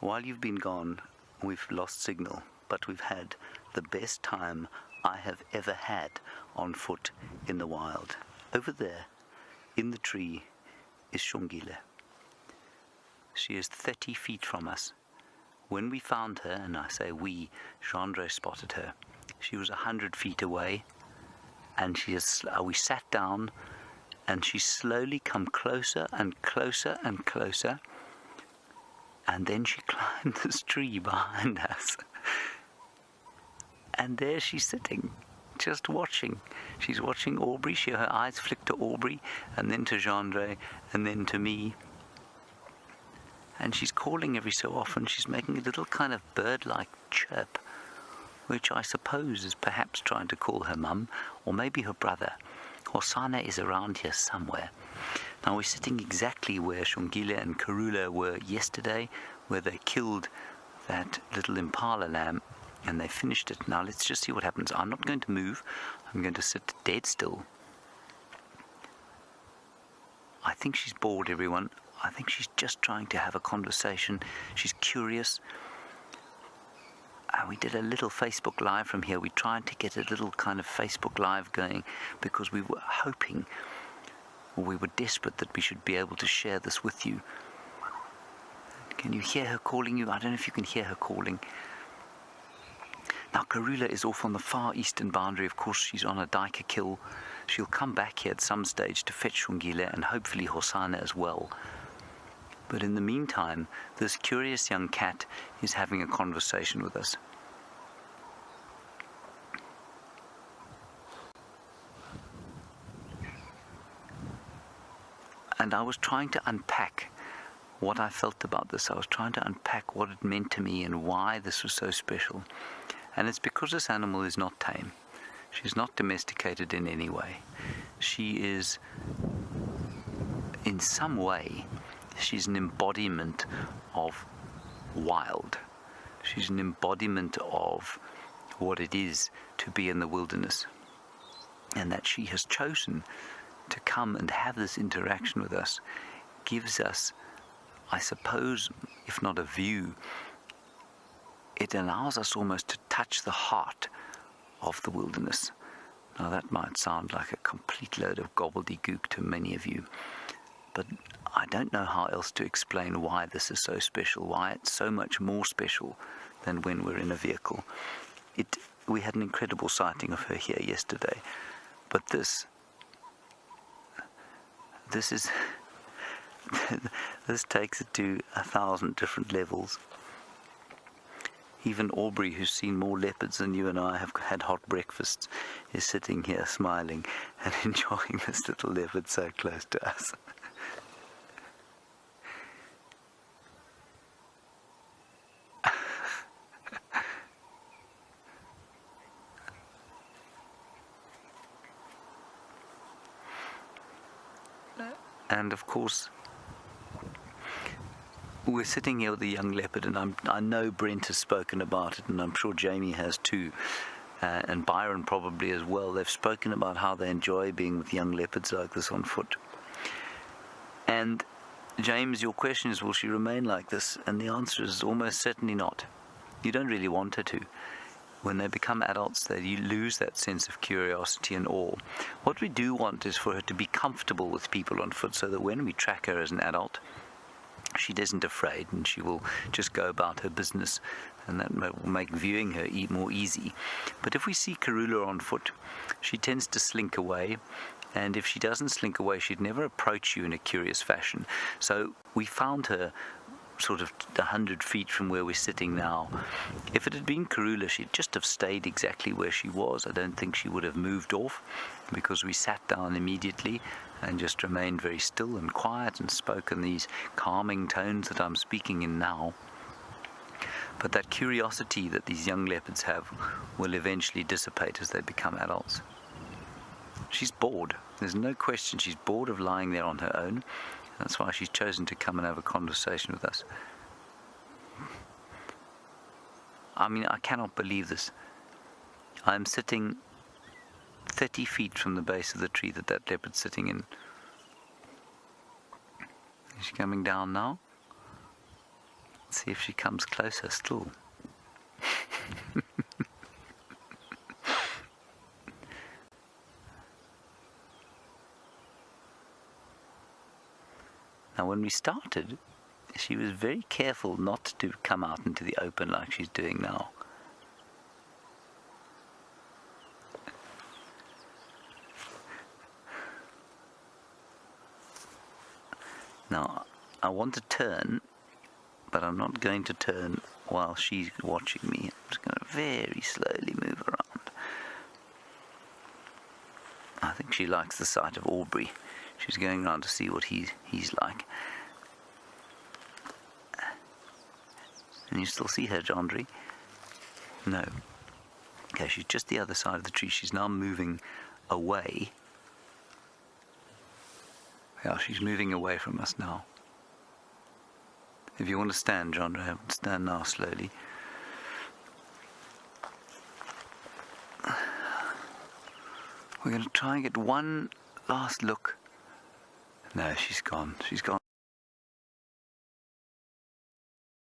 While you've been gone, we've lost signal, but we've had the best time I have ever had on foot in the wild. Over there, in the tree, is Xongile. She is 30 feet from us. When we found her, and I say we, Xongile spotted her, she was 100 feet away, and we sat down, and she slowly come closer and closer and closer, and then she climbed this tree behind us. And there she's sitting, just watching. She's watching Aubrey. Her eyes flick to Aubrey, and then to Xongile, and then to me. And she's calling every so often. She's making a little kind of bird-like chirp, which I suppose is perhaps trying to call her mum, or maybe her brother. Hosana is around here somewhere. Now we're sitting exactly where Xongile and Karula were yesterday, where they killed that little impala lamb, and they finished it. Now let's just see what happens. I'm not going to move. I'm going to sit dead still. I think she's bored, everyone. I think she's just trying to have a conversation. She's curious. We did a little Facebook Live from here. We tried to get a little kind of Facebook Live going because we were hoping, or we were desperate that we should be able to share this with you. Can you hear her calling you? I don't know if you can hear her calling. Now Karula is off on the far eastern boundary. Of course, she's on a duiker kill. She'll come back here at some stage to fetch Xongile and hopefully Hosana as well. But in the meantime, this curious young cat is having a conversation with us. And I was trying to unpack what I felt about this. I was trying to unpack what it meant to me and why this was so special. And it's because this animal is not tame. She's not domesticated in any way. She is, in some way, she's an embodiment of wild. She's an embodiment of what it is to be in the wilderness. And that she has chosen to come and have this interaction with us gives us, I suppose, if not a view, it allows us almost to touch the heart of the wilderness. Now that might sound like a complete load of gobbledygook to many of you, but I don't know how else to explain why this is so special, why it's so much more special than when we're in a vehicle. We had an incredible sighting of her here yesterday, but this is this takes it to 1,000 different levels. Even Aubrey, who's seen more leopards than you and I have had hot breakfasts, is sitting here smiling and enjoying this little leopard so close to us. And of course, we're sitting here with a young leopard, and I know Brent has spoken about it, and I'm sure Jamie has too, and Byron probably as well. They've spoken about how they enjoy being with young leopards like this on foot. And James, your question is, will she remain like this? And the answer is almost certainly not. You don't really want her to. When they become adults, you lose that sense of curiosity and awe. What we do want is for her to be comfortable with people on foot, so that when we track her as an adult, she isn't afraid, and she will just go about her business, and that will make viewing her more easy. But if we see Karula on foot, she tends to slink away, and if she doesn't slink away, she'd never approach you in a curious fashion. So we found her sort of 100 feet from where we're sitting now. If it had been Karula, she'd just have stayed exactly where she was. I don't think she would have moved off, because we sat down immediately and just remained very still and quiet and spoke in these calming tones that I'm speaking in now. But that curiosity that these young leopards have will eventually dissipate as they become adults. She's bored. There's no question she's bored of lying there on her own. That's why she's chosen to come and have a conversation with us. I mean, I cannot believe this. I'm sitting 30 feet from the base of the tree that leopard's sitting in. Is she coming down now? See if she comes closer still. Now, when we started, she was very careful not to come out into the open like she's doing now. Now, I want to turn, but I'm not going to turn while she's watching me. I'm just going to very slowly move around. I think she likes the sight of Aubrey. She's going around to see what he's like. Can you still see her, Jandri? No. Okay, she's just the other side of the tree. She's now moving away. Yeah, she's moving away from us now. If you want to stand, Jandri, stand now slowly. We're going to try and get one last look. No, she's gone. She's gone.